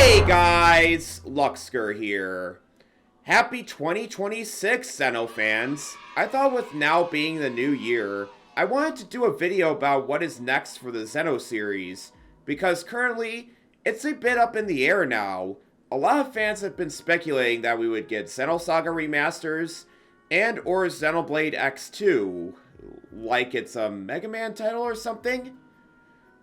Hey guys, Luxker here. Happy 2026, Xeno fans. I thought with now being the new year, I wanted to do a video about what is next for the Xeno series, because currently, it's a bit up in the air now. A lot of fans have been speculating that we would get Xenosaga remasters and or Xenoblade X2, like it's a Mega Man title or something.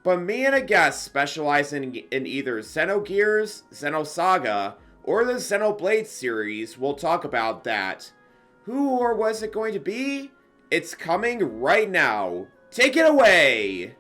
But me and a guest specializing in either Xenogears, Xenosaga, or the Xenoblade series will talk about that. Who or was it going to be? It's coming right now. Take it away!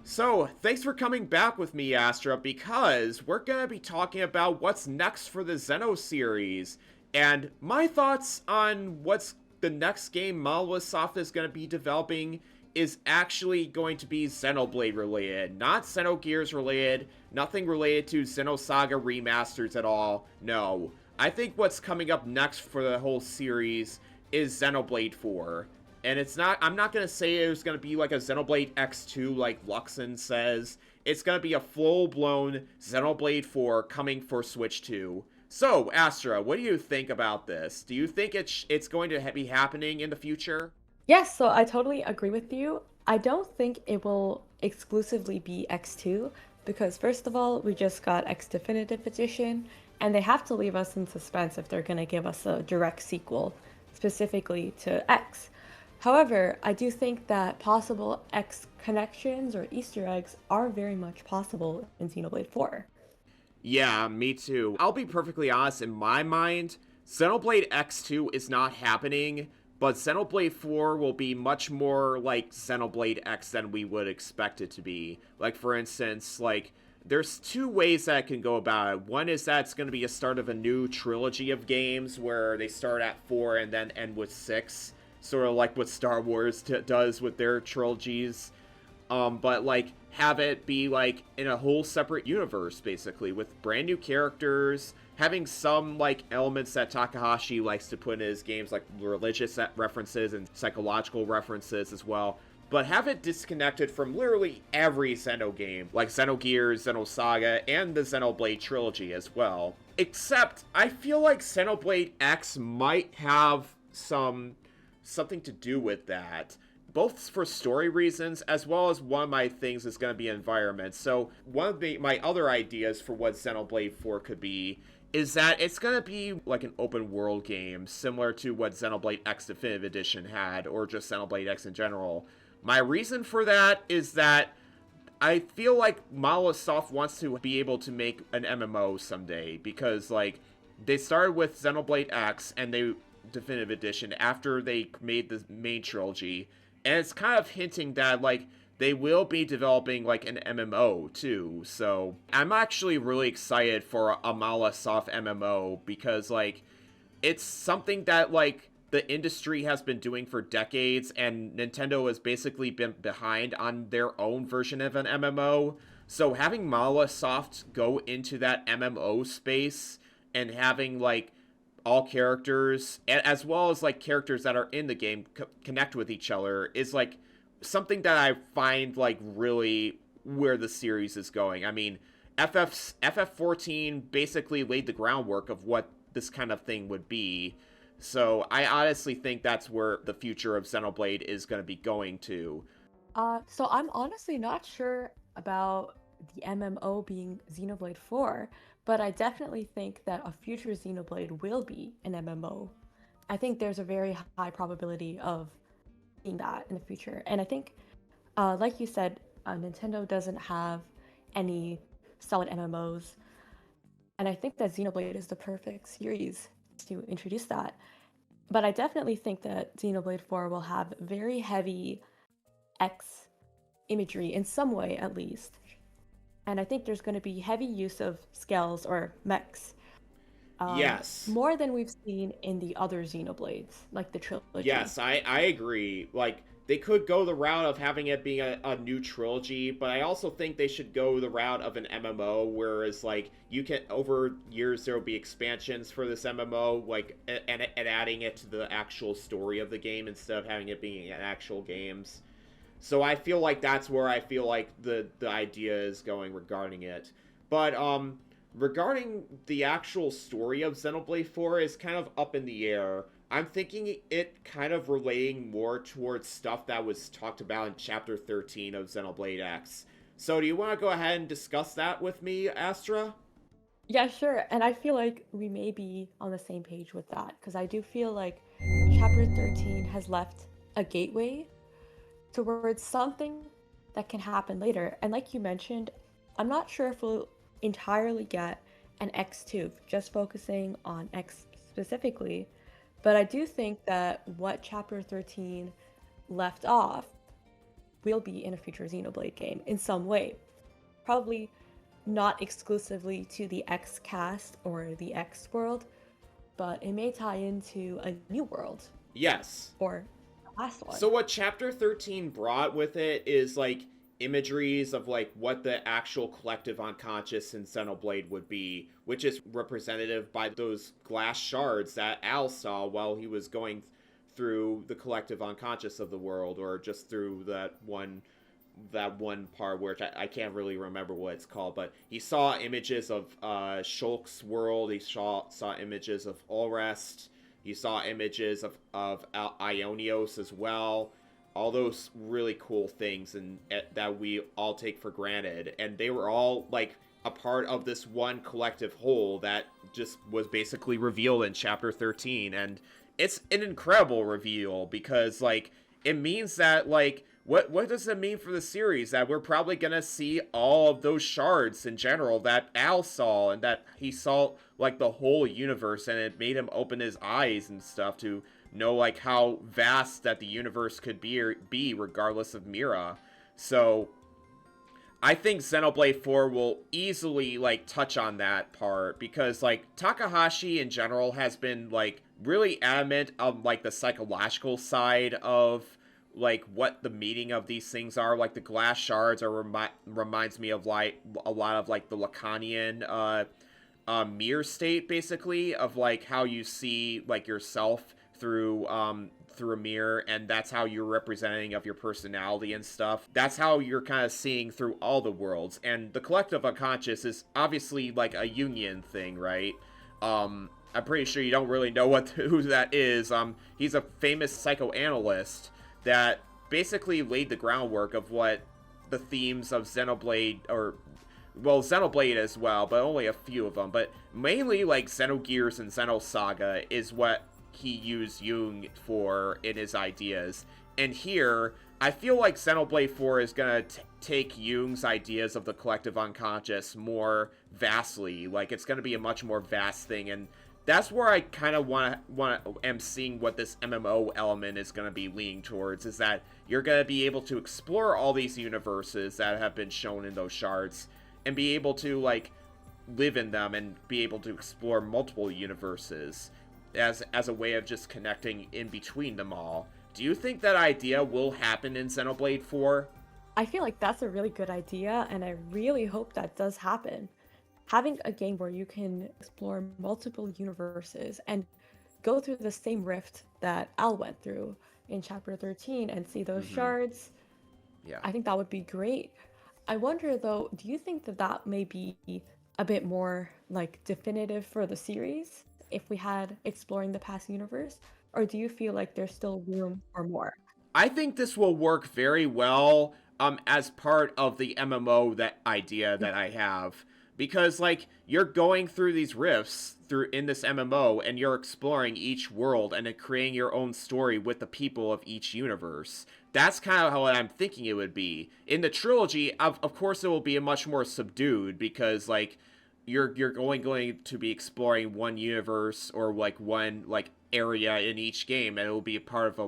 So, thanks for coming back with me, Astra, because we're going to be talking about what's next for the Xeno series, and my thoughts on what's the next game Monolith Soft is going to be developing is actually going to be Xenoblade related, not Xenogears related, nothing related to Xenosaga remasters at all, no. I think what's coming up next for the whole series is Xenoblade 4. And I'm not going to say it's going to be like a Xenoblade X2 like Luxon says. It's going to be a full-blown Xenoblade 4 coming for Switch 2. So, Astra, what do you think about this? Do you think it's going to be happening in the future? Yes, so I totally agree with you. I don't think it will exclusively be X2 because first of all, we just got X Definitive Edition and they have to leave us in suspense if they're going to give us a direct sequel specifically to X. However, I do think that possible X connections or Easter eggs are very much possible in Xenoblade 4. Yeah, me too. I'll be perfectly honest, in my mind, Xenoblade X2 is not happening, but Xenoblade 4 will be much more like Xenoblade X than we would expect it to be. Like, for instance, there's two ways that can go about it. One is that it's going to be a start of a new trilogy of games where they start at 4 and then end with 6. Sort of like what Star Wars does with their trilogies. But have it be in a whole separate universe, basically, with brand new characters, having some elements that Takahashi likes to put in his games, like religious references and psychological references as well. But have it disconnected from literally every Xeno game, like Xenogears, Xenosaga, and the Xenoblade trilogy as well. Except, I feel like Xenoblade X might have something to do with that, both for story reasons as well as one of my things is going to be environment. So one of my other ideas for what Xenoblade 4 could be is that it's going to be like an open world game similar to what Xenoblade X Definitive Edition had, or just Xenoblade X in general. My reason for that is that I feel like Monolith Soft wants to be able to make an MMO someday, because they started with Xenoblade X and they Definitive Edition after they made the main trilogy, and it's kind of hinting that they will be developing an MMO too. So I'm actually really excited for a Monolith Soft MMO, because it's something that the industry has been doing for decades, and Nintendo has basically been behind on their own version of an MMO. So having Monolith Soft go into that MMO space and having all characters, as well as characters that are in the game connect with each other, is something that I find really where the series is going. I mean, FF14 basically laid the groundwork of what this kind of thing would be. So I honestly think that's where the future of Xenoblade is going to be going to. So I'm honestly not sure about the MMO being Xenoblade 4, but I definitely think that a future Xenoblade will be an MMO. I think there's a very high probability of seeing that in the future. And I think, like you said, Nintendo doesn't have any solid MMOs. And I think that Xenoblade is the perfect series to introduce that. But I definitely think that Xenoblade 4 will have very heavy X imagery in some way, at least. And I think there's going to be heavy use of scales or mechs, Yes. more than we've seen in the other Xenoblades, like the trilogy. Yes, I agree. They could go the route of having it being a new trilogy, but I also think they should go the route of an MMO, whereas, you can, over years, there will be expansions for this MMO, and adding it to the actual story of the game instead of having it being an actual games. So I feel like that's where I feel like the idea is going regarding it. But regarding the actual story of Xenoblade 4 is kind of up in the air. I'm thinking it kind of relating more towards stuff that was talked about in Chapter 13 of Xenoblade X. So do you want to go ahead and discuss that with me, Astra? Yeah, sure. And I feel like we may be on the same page with that because I do feel like chapter 13 has left a gateway towards something that can happen later. And like you mentioned, I'm not sure if we'll entirely get an X2, just focusing on X specifically. But I do think that what chapter 13 left off will be in a future Xenoblade game in some way. Probably not exclusively to the X cast or the X world, but it may tie into a new world Yes. or the last one. So what chapter 13 brought with it is like imageries of like what the actual collective unconscious in Xenoblade would be, which is representative by those glass shards that Al saw while he was going through the collective unconscious of the world, or just through that one part where I can't really remember what it's called, but he saw images of Shulk's world, he saw images of Ulrest, he saw images of Ionios as well. All those really cool things and that we all take for granted, and they were all like a part of this one collective whole that just was basically revealed in chapter 13. And it's an incredible reveal because like it means that like what does it mean for the series that we're probably gonna see all of those shards in general that Al saw, and that he saw like the whole universe, and it made him open his eyes and stuff to know like how vast that the universe could be regardless of Mira. So I think Xenoblade 4 will easily like touch on that part because like Takahashi in general has been like really adamant of like the psychological side of like what the meaning of these things are. Like the glass shards reminds me of like a lot of like the Lacanian mirror state, basically, of like how you see like yourself through a mirror, and that's how you're representing of your personality and stuff. That's how you're kind of seeing through all the worlds. And the collective unconscious is obviously like a Jungian thing, right? I'm pretty sure you don't really know who that is. He's a famous psychoanalyst that basically laid the groundwork of what the themes of Xenoblade, or well, Xenoblade as well, but only a few of them, but mainly like Xenogears and Xenosaga is what he used Jung for in his ideas. And here, I feel like Xenoblade 4 is gonna take Jung's ideas of the collective unconscious more vastly. Like, it's gonna be a much more vast thing, and that's where I kind of am seeing what this MMO element is going to be leaning towards, is that you're going to be able to explore all these universes that have been shown in those shards and be able to like live in them and be able to explore multiple universes as a way of just connecting in between them all. Do you think that idea will happen in Xenoblade 4? I feel like that's a really good idea, and I really hope that does happen. Having a game where you can explore multiple universes and go through the same rift that Al went through in chapter 13 and see those shards, Yeah. I think that would be great. I wonder though, do you think that that may be a bit more like definitive for the series if we had exploring the past universe? Or do you feel like there's still room for more? I think this will work very well as part of the MMO that idea that I have, because like you're going through these rifts through in this MMO and you're exploring each world and then creating your own story with the people of each universe. That's kind of how I'm thinking it would be. In the trilogy, of course it will be a much more subdued, because like you're going to be exploring one universe or like one like area in each game, and it will be a part of a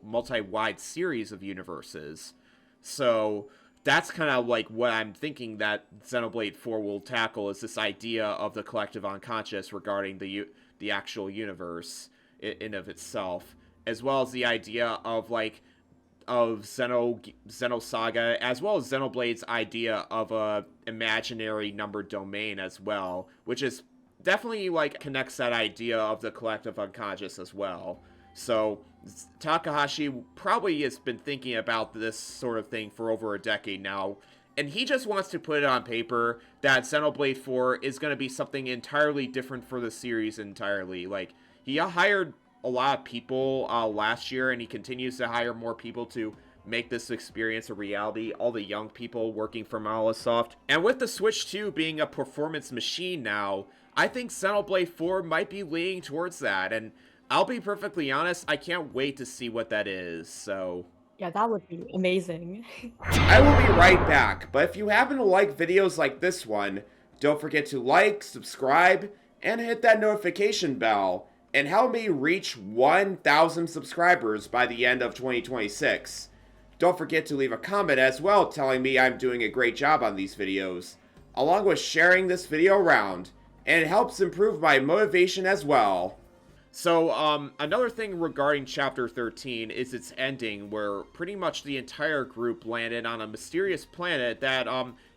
multi-wide series of universes. So that's kind of like what I'm thinking that Xenoblade 4 will tackle, is this idea of the collective unconscious regarding the actual universe in of itself, as well as the idea of like of Xenosaga, as well as Xenoblade's idea of a imaginary numbered domain as well, which is definitely like connects that idea of the collective unconscious as well. So Takahashi probably has been thinking about this sort of thing for over a decade now, and he just wants to put it on paper that Xenoblade 4 is going to be something entirely different for the series entirely. Like, he hired a lot of people last year, and he continues to hire more people to make this experience a reality. All the young people working for Microsoft. And with the Switch 2 being a performance machine now, I think Xenoblade 4 might be leaning towards that. And I'll be perfectly honest, I can't wait to see what that is, so... Yeah, that would be amazing. I will be right back, but if you happen to like videos like this one, don't forget to like, subscribe, and hit that notification bell, and help me reach 1,000 subscribers by the end of 2026. Don't forget to leave a comment as well telling me I'm doing a great job on these videos, along with sharing this video around, and it helps improve my motivation as well. So, another thing regarding Chapter 13 is its ending, where pretty much the entire group landed on a mysterious planet that,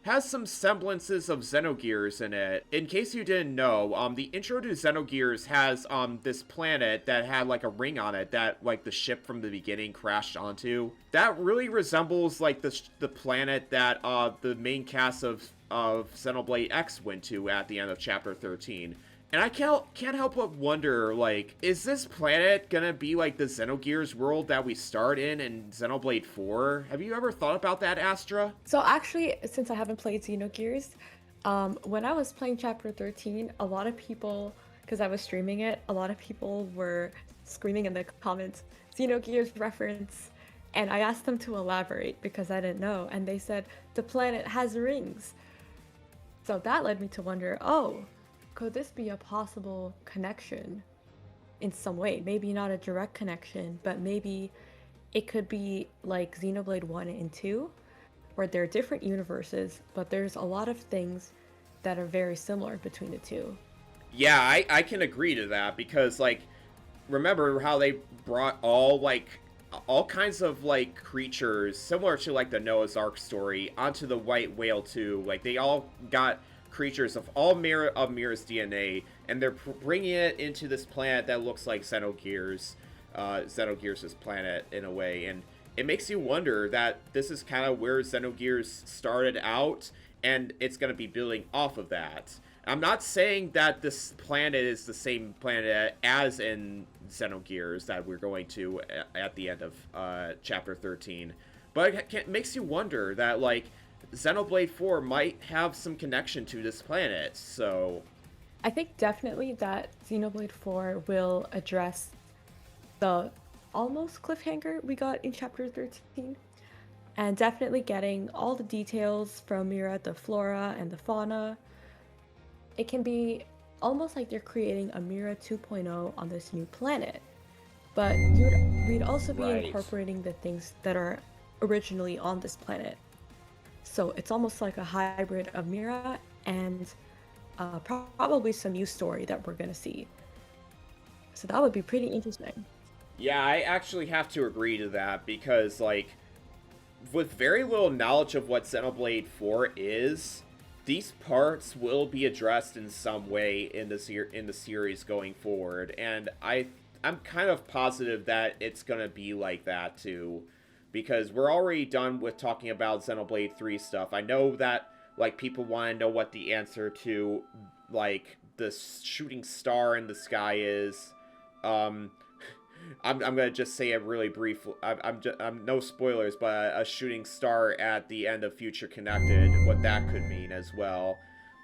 has some semblances of Xenogears in it. In case you didn't know, the intro to Xenogears has, this planet that had, like, a ring on it that, like, the ship from the beginning crashed onto. That really resembles, like, the planet that, the main cast of Xenoblade X went to at the end of Chapter 13. And I can't help but wonder, like, is this planet gonna be like the Xenogears world that we start in Xenoblade 4? Have you ever thought about that, Astra? So actually, since I haven't played Xenogears, when I was playing Chapter 13, a lot of people, because I was streaming it, a lot of people were screaming in the comments, Xenogears reference, and I asked them to elaborate because I didn't know, and they said, the planet has rings. So that led me to wonder, oh, could this be a possible connection in some way? Maybe not a direct connection, but maybe it could be like Xenoblade 1 and 2, where they're different universes, but there's a lot of things that are very similar between the two. Yeah, I can agree to that, because, like, remember how they brought all kinds of, like, creatures, similar to, like, the Noah's Ark story, onto the White Whale too. Like, they all got creatures of all Mira's DNA, and they're bringing it into this planet that looks like Xenogears, Xenogears' planet in a way, and it makes you wonder that this is kind of where Xenogears started out, and it's going to be building off of that. I'm not saying that this planet is the same planet as in Xenogears that we're going to at the end of Chapter 13, but it makes you wonder that, like, Xenoblade 4 might have some connection to this planet, so... I think definitely that Xenoblade 4 will address the almost cliffhanger we got in Chapter 13, and definitely getting all the details from Mira, the flora and the fauna. It can be almost like they're creating a Mira 2.0 on this new planet, but we'd also be incorporating the things that are originally on this planet. So it's almost like a hybrid of Mira and probably some new story that we're gonna see. So that would be pretty interesting. Yeah, I actually have to agree to that, because, like, with very little knowledge of what Xenoblade 4 is, these parts will be addressed in some way in the series going forward, and I'm kind of positive that it's gonna be like that too. Because we're already done with talking about Xenoblade 3 stuff. I know that, like, people want to know what the answer to, like, the shooting star in the sky is. I'm gonna just say it really briefly. I'm no spoilers, but a shooting star at the end of Future Connected, what that could mean as well.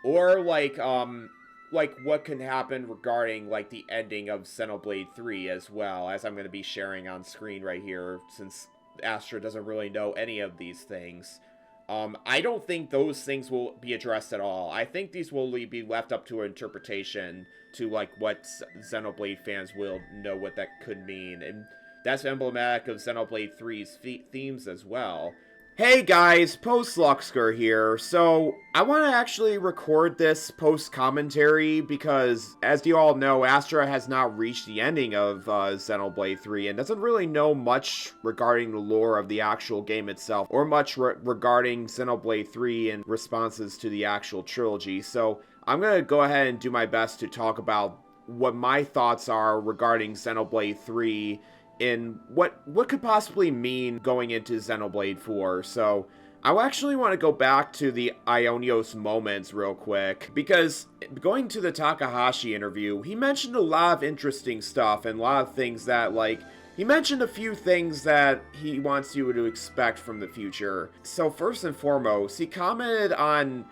Or, like what can happen regarding, like, the ending of Xenoblade 3 as well, as I'm gonna be sharing on screen right here, since Astra doesn't really know any of these things. I don't think those things will be addressed at all. I think these will be left up to interpretation, to, like, what Xenoblade fans will know what that could mean, and that's emblematic of Xenoblade 3's themes as well. Hey guys, Post-Luxker here. So, I want to actually record this post-commentary because, as you all know, Astra has not reached the ending of Xenoblade 3 and doesn't really know much regarding the lore of the actual game itself, or much regarding Xenoblade 3 and responses to the actual trilogy. So, I'm going to go ahead and do my best to talk about what my thoughts are regarding Xenoblade 3 and what could possibly mean going into Xenoblade 4. So I actually want to go back to the Ionios moments real quick, because going to the Takahashi interview, he mentioned a lot of interesting stuff and a lot of things that, like, he mentioned a few things that he wants you to expect from the future. So first and foremost, he commented on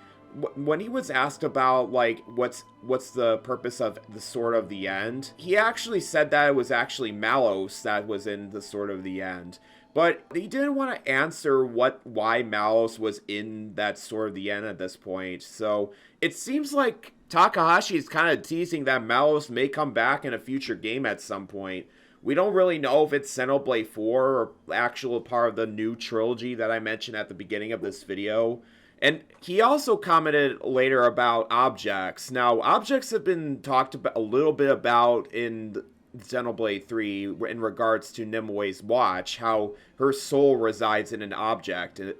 when he was asked about, like, what's the purpose of the Sword of the End. He actually said that it was actually Malos that was in the Sword of the End. But he didn't want to answer why Malos was in that Sword of the End at this point. So it seems like Takahashi is kind of teasing that Malos may come back in a future game at some point. We don't really know if it's Xenoblade 4 or actual part of the new trilogy that I mentioned at the beginning of this video. And he also commented later about objects. Now, objects have been talked about a little bit about in Xenoblade 3 in regards to Nimue's watch, how her soul resides in an object in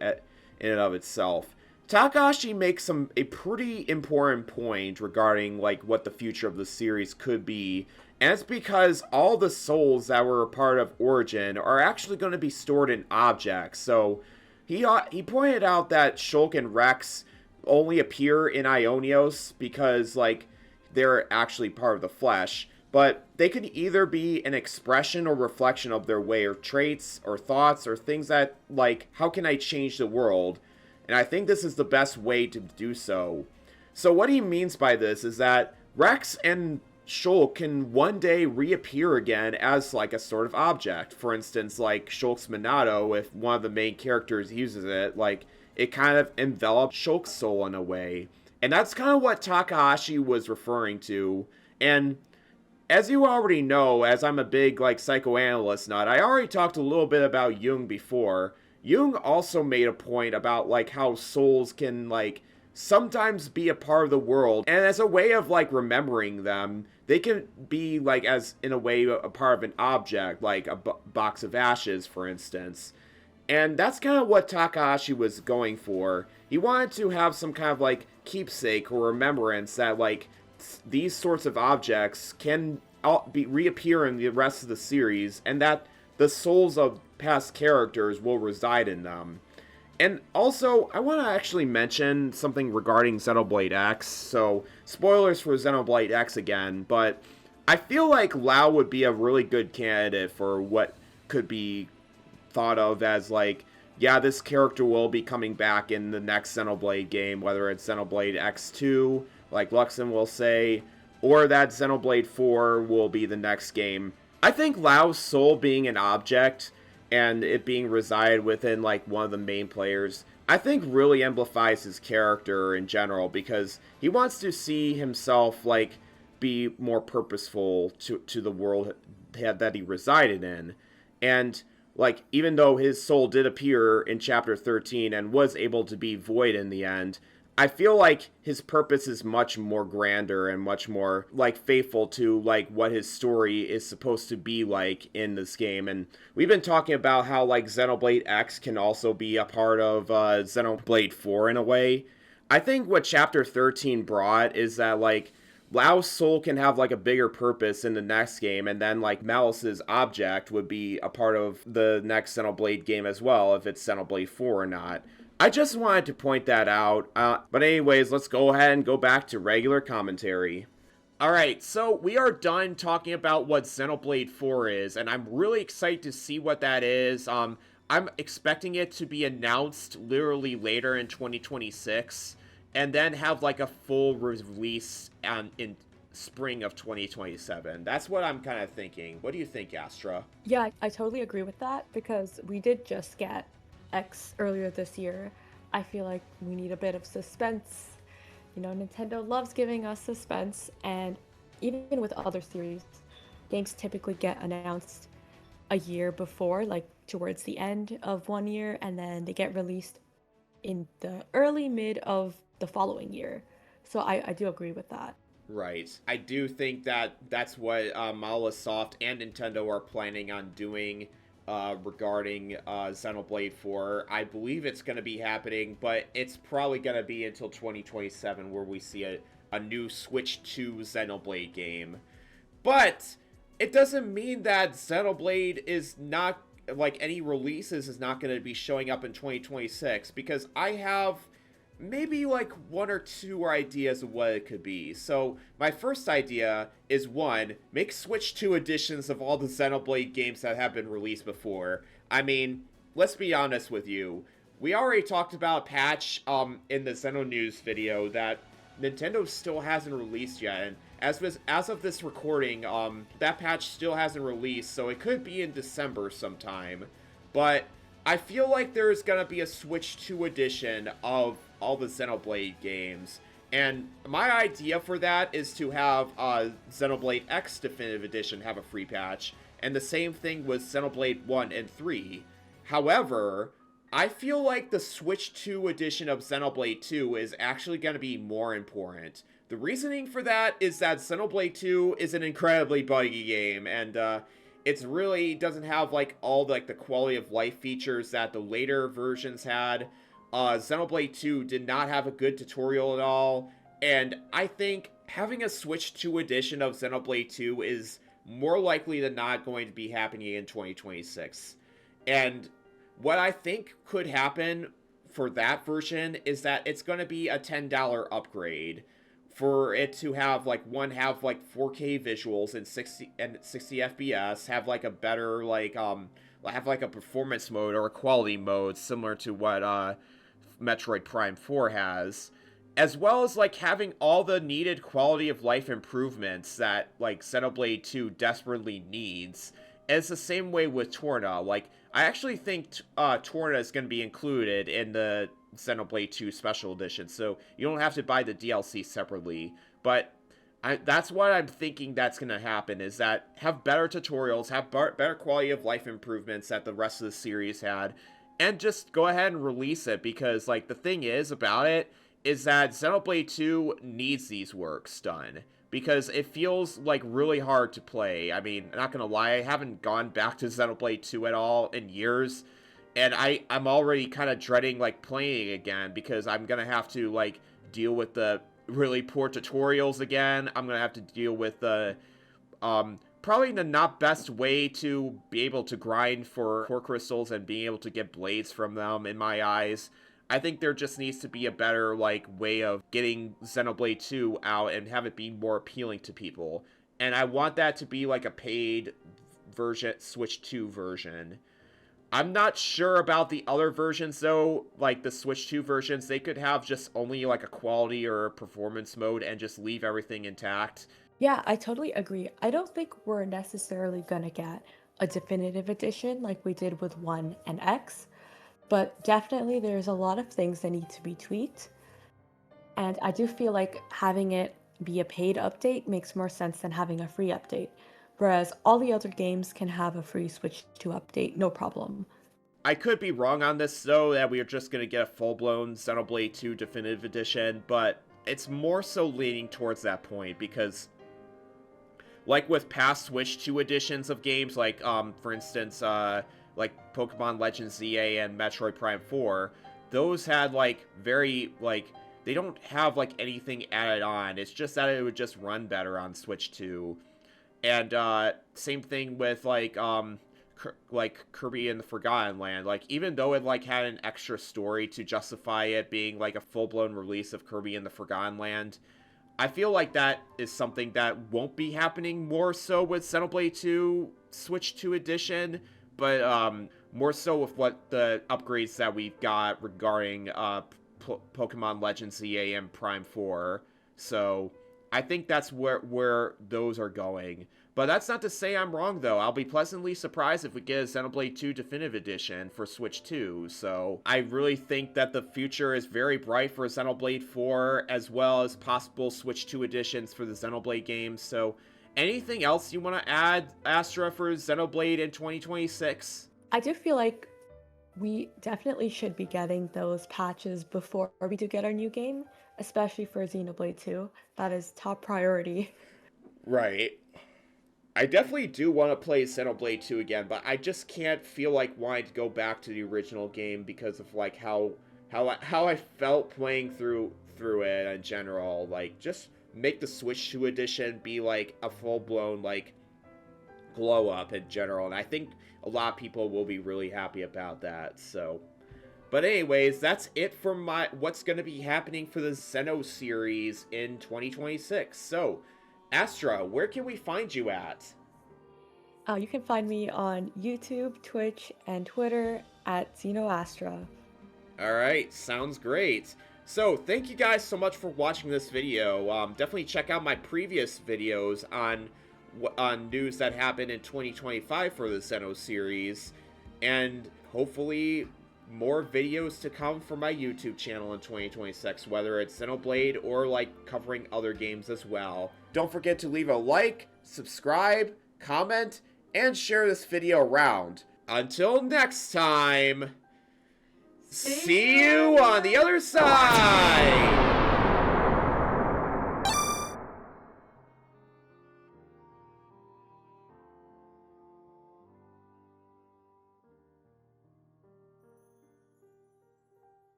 and of itself. Takahashi makes a pretty important point regarding, like, what the future of the series could be, and it's because all the souls that were a part of Origin are actually going to be stored in objects. So he pointed out that Shulk and Rex only appear in Ionios because, like, they're actually part of the flesh, but they could either be an expression or reflection of their way, or traits or thoughts or things that, like, how can I change the world? And I think this is the best way to do so. So what he means by this is that Rex and Shulk can one day reappear again as, like, a sort of object. For instance, like Shulk's Minato, if one of the main characters uses it, like, it kind of envelops Shulk's soul in a way. And that's kind of what Takahashi was referring to. And as you already know, as I'm a big, like, psychoanalyst nut, I already talked a little bit about Jung before. Jung also made a point about, like, how souls can, like, sometimes be a part of the world, and as a way of, like, remembering them, they can be, like, as in a way a part of an object, like a box of ashes, for instance. And that's kind of what Takahashi was going for. He wanted to have some kind of, like, keepsake or remembrance that, like, these sorts of objects can reappear in the rest of the series, and that the souls of past characters will reside in them. And also, I want to actually mention something regarding Xenoblade X. So, spoilers for Xenoblade X again, but I feel like Lao would be a really good candidate for what could be thought of as, like, yeah, this character will be coming back in the next Xenoblade game, whether it's Xenoblade X2, like Luxon will say, or that Xenoblade 4 will be the next game. I think Lao's soul being an object and it being reside within, like, one of the main players, I think really amplifies his character in general, because he wants to see himself, like, be more purposeful to the world that he resided in. And, like, even though his soul did appear in Chapter 13 and was able to be void in the end, I feel like his purpose is much more grander and much more, like, faithful to, like, what his story is supposed to be like in this game. And we've been talking about how, like, Xenoblade X can also be a part of Xenoblade 4 in a way. I think what Chapter 13 brought is that, like, Lao's soul can have, like, a bigger purpose in the next game, and then, like, Malice's object would be a part of the next Xenoblade game as well, if it's Xenoblade 4 or not. I just wanted to point that out. But anyways, let's go ahead and go back to regular commentary. Alright, so we are done talking about what Xenoblade 4 is, and I'm really excited to see what that is. I'm expecting it to be announced literally later in 2026, and then have, like, a full release in spring of 2027. That's what I'm kind of thinking. What do you think, Astra? Yeah, I totally agree with that, because we did just get X earlier this year. I feel like we need a bit of suspense. You know, Nintendo loves giving us suspense, and even with other series, games typically get announced a year before, like towards the end of one year, and then they get released in the early mid of the following year. So I do agree with that. Right. I do think that that's what Microsoft and Nintendo are planning on doing regarding Xenoblade 4. I believe it's going to be happening, but it's probably going to be until 2027 where we see a new Switch 2 Xenoblade game. But it doesn't mean that Xenoblade is not, like, any releases is not going to be showing up in 2026, because I have maybe like one or two ideas of what it could be. So my first idea is, one, make Switch 2 editions of all the Xenoblade games that have been released before. I mean, let's be honest with you. We already talked about a patch in the Xeno News video that Nintendo still hasn't released yet, and as of this recording, that patch still hasn't released, so it could be in December sometime. But I feel like there's gonna be a Switch 2 edition of all the Xenoblade games, and my idea for that is to have Xenoblade X Definitive Edition have a free patch, and the same thing with Xenoblade 1 and 3. However, I feel like the Switch 2 edition of Xenoblade 2 is actually going to be more important. The reasoning for that is that Xenoblade 2 is an incredibly buggy game, and it's really doesn't have like all the quality of life features that the later versions had. Xenoblade 2 did not have a good tutorial at all, and I think having a Switch 2 edition of Xenoblade 2 is more likely than not going to be happening in 2026. And what I think could happen for that version is that it's going to be a $10 upgrade for it to have like 4K visuals and 60 FPS, have like a better have like a performance mode or a quality mode similar to what Metroid Prime 4 has, as well as like having all the needed quality of life improvements that like Xenoblade 2 desperately needs. And it's the same way with Torna. Like, I actually think Torna is going to be included in the Xenoblade 2 Special Edition, so you don't have to buy the DLC separately. But that's what I'm thinking that's going to happen, is that have better tutorials, have better quality of life improvements that the rest of the series had, and just go ahead and release it, because, like, the thing is about it is that Xenoblade 2 needs these works done, because it feels like really hard to play. I mean, not gonna lie, I haven't gone back to Xenoblade 2 at all in years, and I'm already kind of dreading like playing again, because I'm gonna have to like deal with the really poor tutorials again. I'm gonna have to deal with the probably the not best way to be able to grind for core crystals and being able to get blades from them, in my eyes. I think there just needs to be a better like way of getting Xenoblade 2 out and have it be more appealing to people. And I want that to be like a paid version, Switch 2 version. I'm not sure about the other versions though, like the Switch 2 versions. They could have just only like a quality or a performance mode and just leave everything intact. Yeah, I totally agree. I don't think we're necessarily gonna get a definitive edition like we did with 1 and X, but definitely there's a lot of things that need to be tweaked. And I do feel like having it be a paid update makes more sense than having a free update. Whereas all the other games can have a free Switch 2 update, no problem. I could be wrong on this though, that we are just going to get a full-blown Xenoblade 2 Definitive Edition, but it's more so leaning towards that point, because like with past Switch 2 editions of games, like for instance, like Pokemon Legends ZA and Metroid Prime 4, those had like very like they don't have like anything added on. It's just that it would just run better on Switch 2. And same thing with like Kirby and the Forgotten Land. Like, even though it like had an extra story to justify it being like a full-blown release of Kirby and the Forgotten Land, I feel like that is something that won't be happening more so with Xenoblade 2 Switch 2 Edition, but more so with what the upgrades that we've got regarding Pokemon Legends ZA and Prime 4. So I think that's where those are going. But that's not to say I'm wrong, though. I'll be pleasantly surprised if we get a Xenoblade 2 Definitive Edition for Switch 2. So I really think that the future is very bright for Xenoblade 4, as well as possible Switch 2 editions for the Xenoblade games. So anything else you want to add, Astra, for Xenoblade in 2026? I do feel like we definitely should be getting those patches before we do get our new game, especially for Xenoblade 2. That is top priority. Right. I definitely do want to play Xenoblade 2 again, but I just can't feel like wanting to go back to the original game because of like how I felt playing through it in general. Like, just make the Switch 2 edition be like a full-blown like glow up in general, and I think a lot of people will be really happy about that. So, but anyways, that's it for what's going to be happening for the Xeno series in 2026. So, Astra, where can we find you at? You can find me on YouTube, Twitch, and Twitter at XenoAstra. Alright, sounds great. So, thank you guys so much for watching this video. Definitely check out my previous videos on news that happened in 2025 for the Xeno series. And hopefully more videos to come from my YouTube channel in 2026, whether it's Xenoblade or like covering other games as well. Don't forget to leave a like, subscribe, comment, and share this video around. Until next time, see you on the other side!